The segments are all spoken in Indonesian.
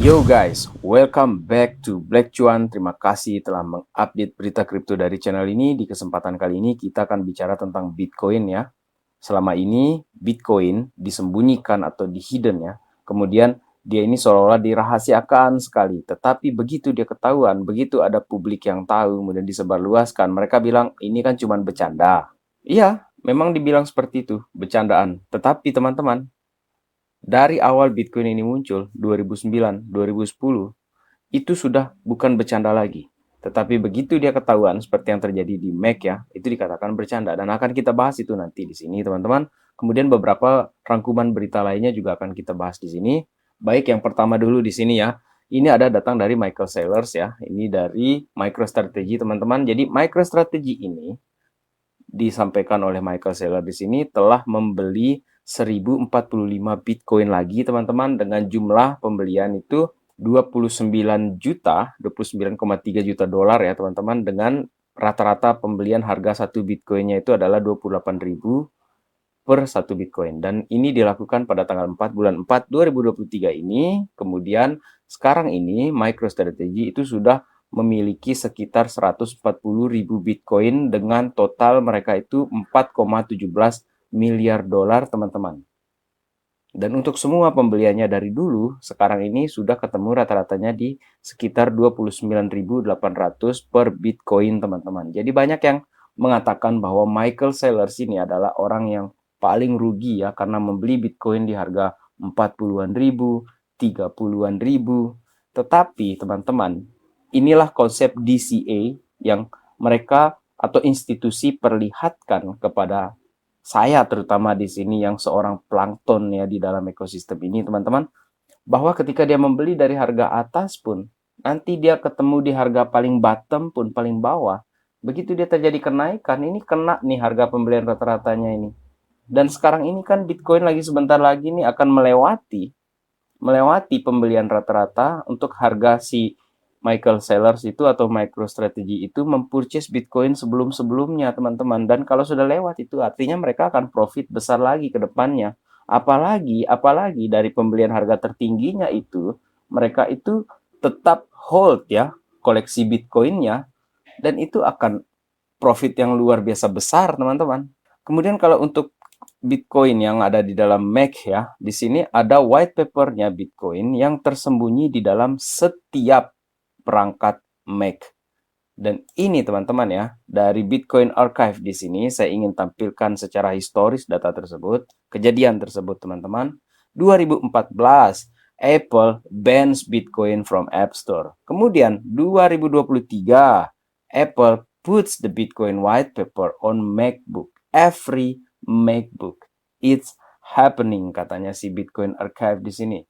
Yo guys, welcome back to Black Cuan. Terima kasih telah mengupdate berita kripto dari channel ini. Di kesempatan kali ini kita akan bicara tentang Bitcoin ya. Selama ini Bitcoin disembunyikan atau di-hidden ya. Kemudian dia ini seolah-olah dirahasiakan sekali. Tetapi begitu dia ketahuan, begitu ada publik yang tahu, kemudian disebarluaskan, mereka bilang ini kan cuma bercanda. Iya, memang dibilang seperti itu, bercandaan. Tetapi teman-teman, dari awal Bitcoin ini muncul, 2009, 2010, itu sudah bukan bercanda lagi. Tetapi begitu dia ketahuan seperti yang terjadi di Mac ya, itu dikatakan bercanda. Dan akan kita bahas itu nanti di sini teman-teman. Kemudian beberapa rangkuman berita lainnya juga akan kita bahas di sini. Baik, yang pertama dulu di sini ya. Ini ada datang dari Michael Saylor ya. Ini dari MicroStrategy teman-teman. Jadi MicroStrategy ini disampaikan oleh Michael Saylor di sini telah membeli 1045 Bitcoin lagi teman-teman, dengan jumlah pembelian itu 29 juta, 29,3 juta dolar ya teman-teman, dengan rata-rata pembelian harga satu Bitcoinnya itu adalah 28.000 per satu Bitcoin. Dan ini dilakukan pada tanggal 4 bulan 4 2023 ini. Kemudian sekarang ini MicroStrategy itu sudah memiliki sekitar 140.000 Bitcoin dengan total mereka itu 4,17 miliar dolar teman-teman. Dan untuk semua pembeliannya dari dulu, sekarang ini sudah ketemu rata-ratanya di sekitar 29.800 per Bitcoin teman-teman. Jadi banyak yang mengatakan bahwa Michael Saylor ini adalah orang yang paling rugi ya, karena membeli Bitcoin di harga 40-an ribu, 30-an ribu. Tetapi teman-teman, inilah konsep DCA yang mereka atau institusi perlihatkan kepada saya terutama di sini yang seorang plankton ya di dalam ekosistem ini teman-teman, bahwa ketika dia membeli dari harga atas pun, nanti dia ketemu di harga paling bottom pun, paling bawah, begitu dia terjadi kenaikan, ini kena nih harga pembelian rata-ratanya ini. Dan sekarang ini kan Bitcoin lagi sebentar lagi nih akan melewati pembelian rata-rata untuk harga si Michael Saylor itu atau MicroStrategy itu mempurchase Bitcoin sebelum-sebelumnya teman-teman. Dan kalau sudah lewat itu artinya mereka akan profit besar lagi ke depannya. Apalagi dari pembelian harga tertingginya itu mereka itu tetap hold ya koleksi Bitcoinnya, dan itu akan profit yang luar biasa besar teman-teman. Kemudian kalau untuk Bitcoin yang ada di dalam Mac ya, di sini ada white papernya Bitcoin yang tersembunyi di dalam setiap perangkat Mac. Dan ini teman-teman ya, dari Bitcoin Archive di sini saya ingin tampilkan secara historis data tersebut, kejadian tersebut teman-teman. 2014, Apple bans Bitcoin from App Store. Kemudian 2023, Apple puts the Bitcoin white paper on MacBook. Every MacBook. It's happening katanya si Bitcoin Archive di sini.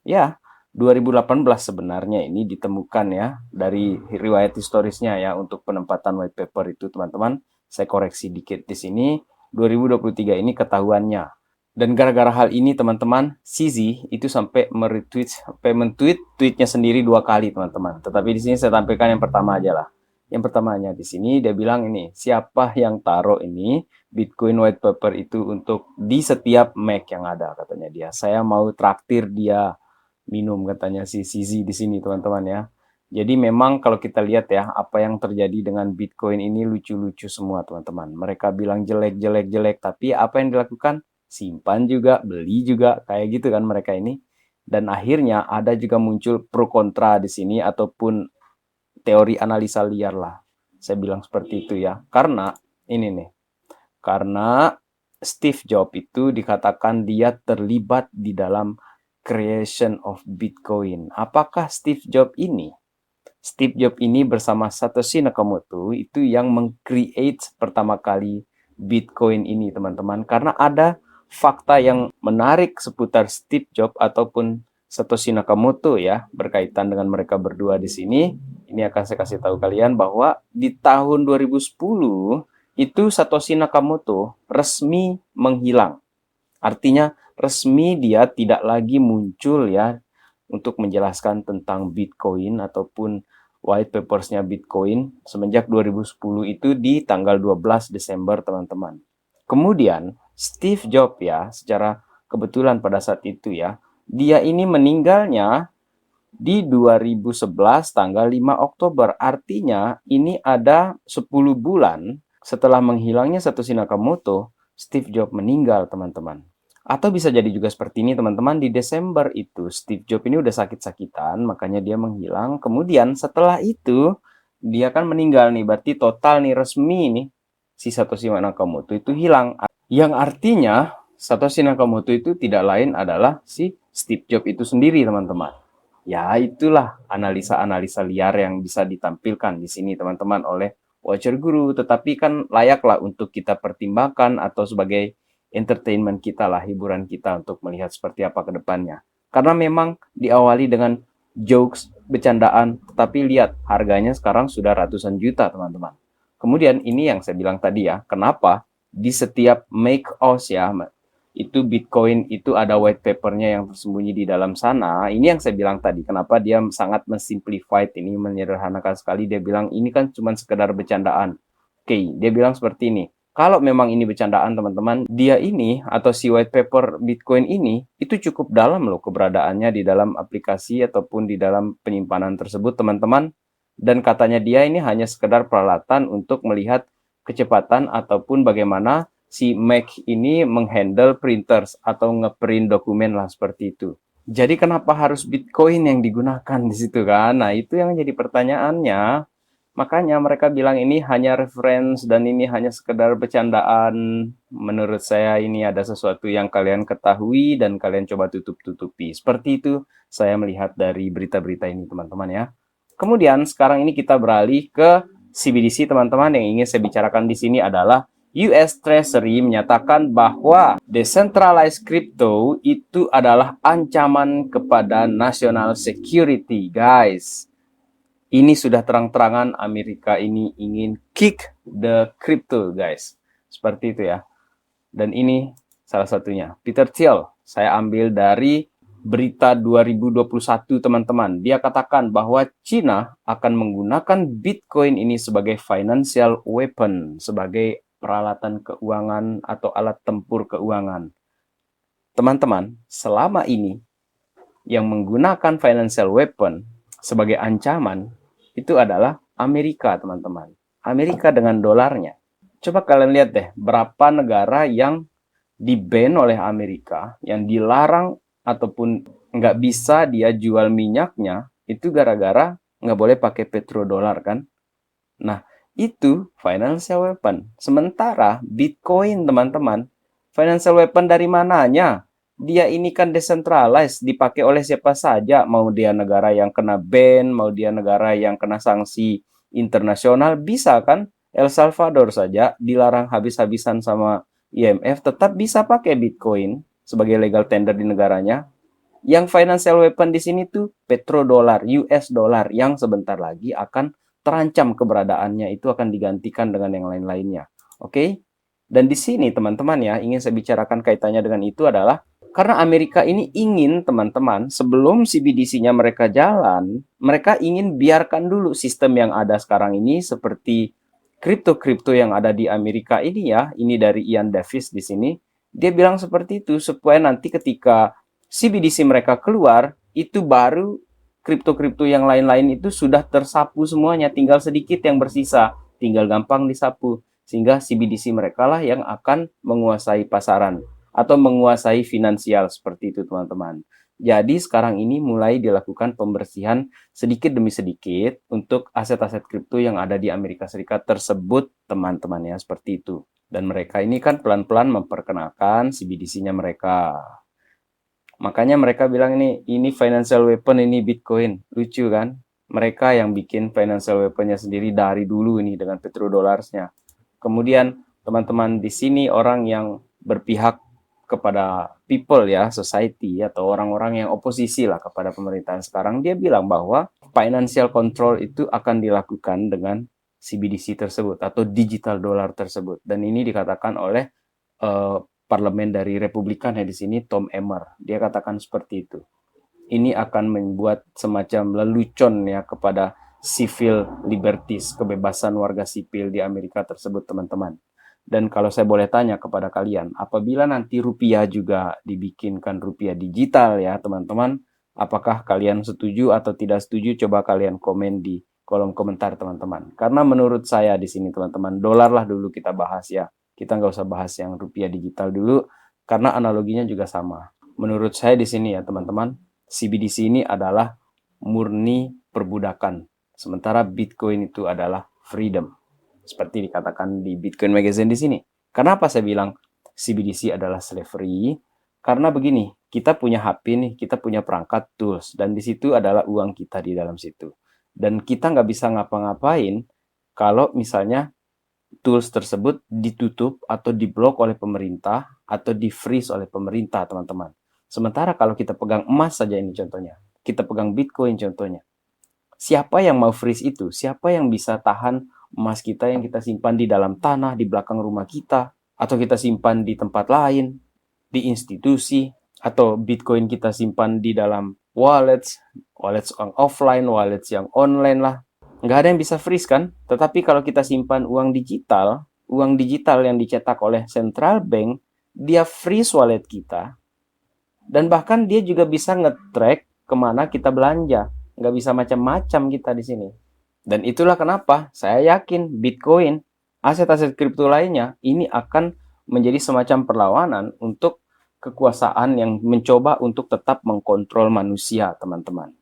Ya, 2018 sebenarnya ini ditemukan ya dari riwayat historisnya ya untuk penempatan white paper itu teman-teman. Saya koreksi dikit di sini. 2023 ini ketahuannya. Dan gara-gara hal ini teman-teman, CZ itu sampai men-tweet tweetnya sendiri 2 kali teman-teman. Tetapi di sini saya tampilkan yang pertama aja lah. Yang pertamanya di sini dia bilang ini, siapa yang taruh ini Bitcoin white paper itu untuk di setiap Mac yang ada katanya dia. Saya mau traktir dia minum katanya si CZ di sini teman-teman ya. Jadi memang kalau kita lihat ya apa yang terjadi dengan Bitcoin ini lucu-lucu semua teman-teman. Mereka bilang jelek, tapi apa yang dilakukan? Simpan juga, beli juga, kayak gitu kan mereka ini. Dan akhirnya ada juga muncul pro kontra di sini ataupun teori analisa liar lah. Saya bilang seperti itu ya. Karena ini nih. Karena Steve Jobs itu dikatakan dia terlibat di dalam creation of Bitcoin. Apakah Steve Jobs ini? Steve Jobs ini bersama Satoshi Nakamoto itu yang meng-create pertama kali Bitcoin ini, teman-teman. Karena ada fakta yang menarik seputar Steve Jobs ataupun Satoshi Nakamoto ya, berkaitan dengan mereka berdua di sini. Ini akan saya kasih tahu kalian bahwa di tahun 2010 itu Satoshi Nakamoto resmi menghilang. Artinya resmi dia tidak lagi muncul ya untuk menjelaskan tentang Bitcoin ataupun white papersnya Bitcoin semenjak 2010 itu di tanggal 12 Desember teman-teman. Kemudian Steve Jobs ya secara kebetulan pada saat itu ya, dia ini meninggalnya di 2011 tanggal 5 Oktober. Artinya ini ada 10 bulan setelah menghilangnya Satoshi Nakamoto, Steve Jobs meninggal, teman-teman. Atau bisa jadi juga seperti ini, teman-teman. Di Desember itu, Steve Jobs ini udah sakit-sakitan, makanya dia menghilang. Kemudian setelah itu, dia kan meninggal nih. Berarti total nih, resmi nih, si Satoshi Nakamoto itu hilang. Yang artinya, Satoshi Nakamoto itu tidak lain adalah si Steve Jobs itu sendiri, teman-teman. Ya, itulah analisa-analisa liar yang bisa ditampilkan di sini, teman-teman, oleh Watcher Guru. Tetapi kan layaklah untuk kita pertimbangkan atau sebagai entertainment kita lah, hiburan kita untuk melihat seperti apa ke depannya. Karena memang diawali dengan jokes, bercandaan, tetapi lihat harganya sekarang sudah ratusan juta, teman-teman. Kemudian ini yang saya bilang tadi ya, kenapa di setiap make os ya, itu Bitcoin itu ada white papernya yang tersembunyi di dalam sana. Ini yang saya bilang tadi, kenapa dia sangat mensimplified ini, menyederhanakan sekali. Dia bilang ini kan cuma sekedar bercandaan. Oke, dia bilang seperti ini. Kalau memang ini bercandaan, teman-teman, dia ini atau si white paper Bitcoin ini itu cukup dalam loh keberadaannya di dalam aplikasi ataupun di dalam penyimpanan tersebut, teman-teman. Dan katanya dia ini hanya sekedar peralatan untuk melihat kecepatan ataupun bagaimana si Mac ini menghandle printers atau ngeprint dokumen lah seperti itu. Jadi kenapa harus Bitcoin yang digunakan di situ kan? Nah, itu yang jadi pertanyaannya. Makanya mereka bilang ini hanya reference dan ini hanya sekedar bercandaan. Menurut saya ini ada sesuatu yang kalian ketahui dan kalian coba tutup-tutupi. Seperti itu saya melihat dari berita-berita ini, teman-teman ya. Kemudian sekarang ini kita beralih ke CBDC, teman-teman. Yang ingin saya bicarakan di sini adalah US Treasury menyatakan bahwa decentralized crypto itu adalah ancaman kepada national security, guys. Ini sudah terang-terangan Amerika ini ingin kick the crypto, guys. Seperti itu ya. Dan ini salah satunya. Peter Thiel, saya ambil dari berita 2021, teman-teman. Dia katakan bahwa China akan menggunakan Bitcoin ini sebagai financial weapon, sebagai peralatan keuangan atau alat tempur keuangan. Teman-teman, selama ini yang menggunakan financial weapon sebagai ancaman itu adalah Amerika, teman-teman. Amerika dengan dolarnya. Coba kalian lihat deh, berapa negara yang di-ban oleh Amerika, yang dilarang ataupun nggak bisa dia jual minyaknya, itu gara-gara nggak boleh pakai petrodolar kan. Nah, itu financial weapon. Sementara Bitcoin, teman-teman, financial weapon dari mananya? Dia ini kan decentralized, dipakai oleh siapa saja, mau dia negara yang kena ban, mau dia negara yang kena sanksi internasional, bisa kan? El Salvador saja dilarang habis-habisan sama IMF, tetap bisa pakai Bitcoin sebagai legal tender di negaranya. Yang financial weapon di sini tuh petrodolar, US dollar, yang sebentar lagi akan terancam keberadaannya, itu akan digantikan dengan yang lain-lainnya. Oke? Dan di sini teman-teman ya, ingin saya bicarakan kaitannya dengan itu adalah karena Amerika ini ingin, teman-teman, sebelum CBDC-nya mereka jalan, mereka ingin biarkan dulu sistem yang ada sekarang ini seperti kripto-kripto yang ada di Amerika ini ya. Ini dari Ian Davis di sini. Dia bilang seperti itu supaya nanti ketika CBDC mereka keluar, itu baru kripto-kripto yang lain-lain itu sudah tersapu semuanya, tinggal sedikit yang bersisa, tinggal gampang disapu. Sehingga CBDC mereka lah yang akan menguasai pasaran atau menguasai finansial seperti itu, teman-teman. Jadi sekarang ini mulai dilakukan pembersihan sedikit demi sedikit untuk aset-aset kripto yang ada di Amerika Serikat tersebut, teman-teman ya, seperti itu. Dan mereka ini kan pelan-pelan memperkenalkan CBDC-nya mereka. Makanya mereka bilang ini financial weapon, ini Bitcoin. Lucu kan? Mereka yang bikin financial weaponnya sendiri dari dulu ini dengan petrodollarsnya. Kemudian teman-teman di sini orang yang berpihak kepada people ya, society atau orang-orang yang oposisi lah kepada pemerintahan sekarang, dia bilang bahwa financial control itu akan dilakukan dengan CBDC tersebut atau digital dollar tersebut. Dan ini dikatakan oleh parlemen dari Republikan ya di sini, Tom Emmer. Dia katakan seperti itu. Ini akan membuat semacam lelucon ya kepada civil liberties, kebebasan warga sipil di Amerika tersebut, teman-teman. Dan kalau saya boleh tanya kepada kalian, apabila nanti rupiah juga dibikinkan rupiah digital ya, teman-teman, Apakah kalian setuju atau tidak setuju? Coba kalian komen di kolom komentar teman-teman. Karena menurut saya di sini teman-teman, dolar lah dulu kita bahas ya. Kita nggak usah bahas yang rupiah digital dulu, karena analoginya juga sama. Menurut saya di sini ya teman-teman, CBDC ini adalah murni perbudakan. Sementara Bitcoin itu adalah freedom. Seperti dikatakan di Bitcoin Magazine di sini. Kenapa saya bilang CBDC adalah slavery? Karena begini, kita punya HP nih, kita punya perangkat tools, dan di situ adalah uang kita di dalam situ. Dan kita nggak bisa ngapa-ngapain kalau misalnya tools tersebut ditutup atau diblok oleh pemerintah atau di-freeze oleh pemerintah, teman-teman. Sementara kalau kita pegang emas saja ini contohnya, kita pegang Bitcoin contohnya. Siapa yang mau freeze itu? Siapa yang bisa tahan emas kita yang kita simpan di dalam tanah, di belakang rumah kita, atau kita simpan di tempat lain, di institusi, atau Bitcoin kita simpan di dalam wallets yang offline, wallets yang online lah. Nggak ada yang bisa freeze kan? Tetapi kalau kita simpan uang digital yang dicetak oleh central bank, dia freeze wallet kita, dan bahkan dia juga bisa nge-track kemana kita belanja. Nggak bisa macam-macam kita di sini. Dan itulah kenapa saya yakin Bitcoin, aset-aset kripto lainnya, ini akan menjadi semacam perlawanan untuk kekuasaan yang mencoba untuk tetap mengkontrol manusia, teman-teman.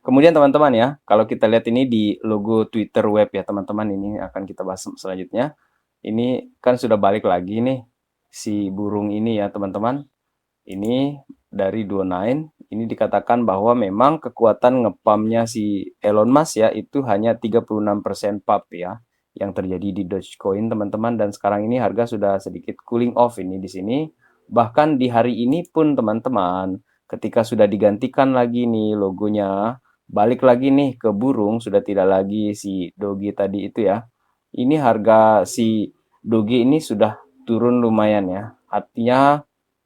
Kemudian teman-teman ya, kalau kita lihat ini di logo Twitter web ya teman-teman, ini akan kita bahas selanjutnya. Ini kan sudah balik lagi nih si burung ini ya teman-teman. Ini dari Duo9, ini dikatakan bahwa memang kekuatan ngepamnya si Elon Musk ya itu hanya 36% pump ya yang terjadi di Dogecoin teman-teman, dan sekarang ini harga sudah sedikit cooling off ini di sini. Bahkan di hari ini pun teman-teman, ketika sudah digantikan lagi nih logonya, balik lagi nih ke burung, sudah tidak lagi si Doge tadi itu ya. Ini harga si Doge ini sudah turun lumayan ya. Artinya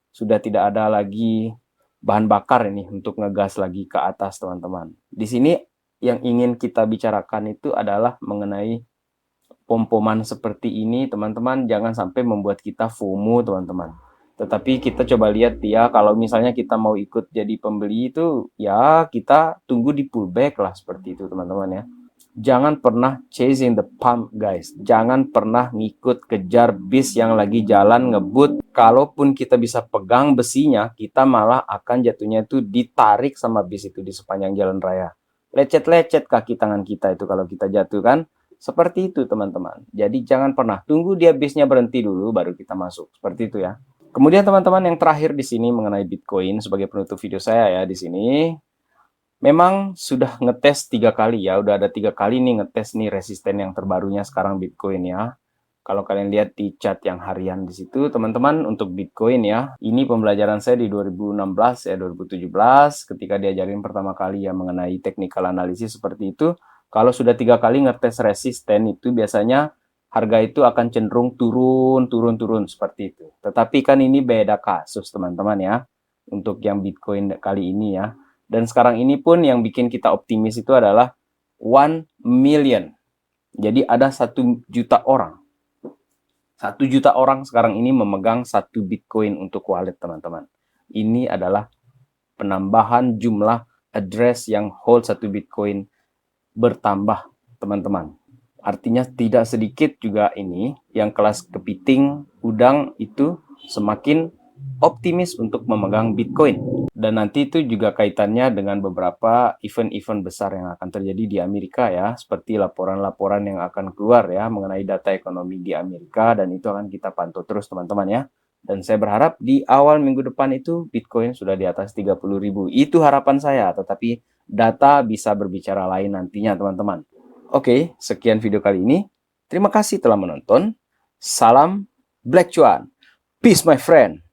sudah tidak ada lagi bahan bakar ini untuk ngegas lagi ke atas teman-teman. Di sini yang ingin kita bicarakan itu adalah mengenai pom-poman seperti ini teman-teman, jangan sampai membuat kita FOMO teman-teman. Tetapi kita coba lihat ya, kalau misalnya kita mau ikut jadi pembeli itu, ya kita tunggu di pullback lah seperti itu teman-teman ya. Jangan pernah chasing the pump guys. Jangan pernah ngikut kejar bis yang lagi jalan ngebut. Kalaupun kita bisa pegang besinya, kita malah akan jatuhnya itu ditarik sama bis itu di sepanjang jalan raya. Lecet-lecet kaki tangan kita itu kalau kita jatuh kan. Seperti itu teman-teman. Jadi jangan pernah tunggu dia bisnya berhenti dulu baru kita masuk. Seperti itu ya. Kemudian teman-teman yang terakhir di sini mengenai Bitcoin sebagai penutup video saya ya di sini. Memang sudah ngetes 3 kali ya, udah ada 3 kali nih ngetes nih resisten yang terbarunya sekarang Bitcoin ya. Kalau kalian lihat di chart yang harian di situ, teman-teman, untuk Bitcoin ya, ini pembelajaran saya di 2016 ya, 2017 ketika diajarin pertama kali ya mengenai technical analysis seperti itu. Kalau sudah 3 kali ngetes resisten itu biasanya harga itu akan cenderung turun seperti itu. Tetapi kan ini beda kasus teman-teman ya, untuk yang Bitcoin kali ini ya. Dan sekarang ini pun yang bikin kita optimis itu adalah 1 million. Jadi ada 1 juta orang. 1 juta orang sekarang ini memegang 1 Bitcoin untuk wallet teman-teman. Ini adalah penambahan jumlah address yang hold 1 Bitcoin bertambah teman-teman. Artinya tidak sedikit juga ini yang kelas kepiting, udang itu semakin optimis untuk memegang Bitcoin. Dan nanti itu juga kaitannya dengan beberapa event-event besar yang akan terjadi di Amerika ya, seperti laporan-laporan yang akan keluar ya mengenai data ekonomi di Amerika, dan itu akan kita pantau terus teman-teman ya. Dan saya berharap di awal minggu depan itu Bitcoin sudah di atas 30.000. Itu harapan saya, tetapi data bisa berbicara lain nantinya teman-teman. Oke, sekian video kali ini. Terima kasih telah menonton. Salam Black Cuan. Peace my friend.